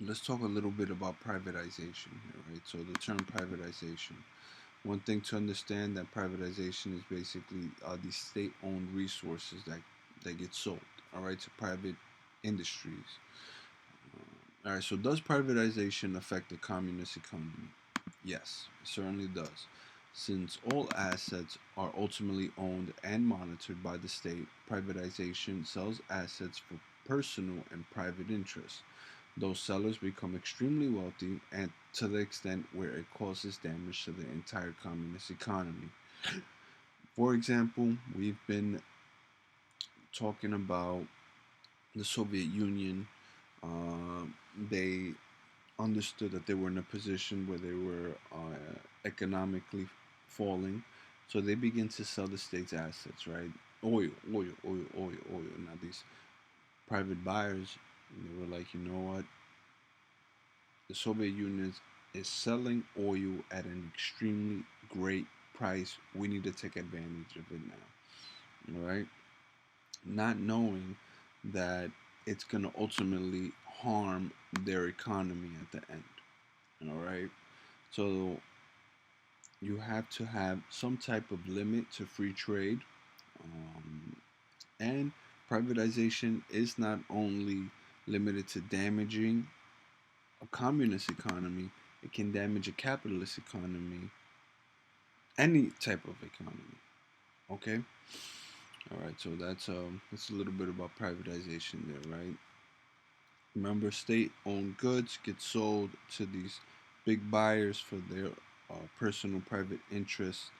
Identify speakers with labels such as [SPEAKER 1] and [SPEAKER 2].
[SPEAKER 1] let's talk a little bit about privatization here, right? So the term privatization. One thing to understand that privatization is basically the state-owned resources that get sold, all right, to private industries. All right. So does privatization affect the communist economy? Yes, it certainly does. Since all assets are ultimately owned and monitored by the state, privatization sells assets for personal and private interests. Those sellers become extremely wealthy and to the extent where it causes damage to the entire communist economy. For example, we've been talking about the Soviet Union. Uh, they understood that they were in a position where they were economically falling, so they begin to sell the state's assets, right? Oil. Now these private buyers, they were like, you know what? The Soviet Union is selling oil at an extremely great price. We need to take advantage of it now, all right? Not knowing that it's going to ultimately harm their economy at the end, all right? So you have to have some type of limit to free trade. Um, and privatization is not only limited to damaging a communist economy, it can damage a capitalist economy, any type of economy. Okay? All right, so that's a little bit about privatization there, right? Remember, state-owned goods get sold to these big buyers for their personal private interests.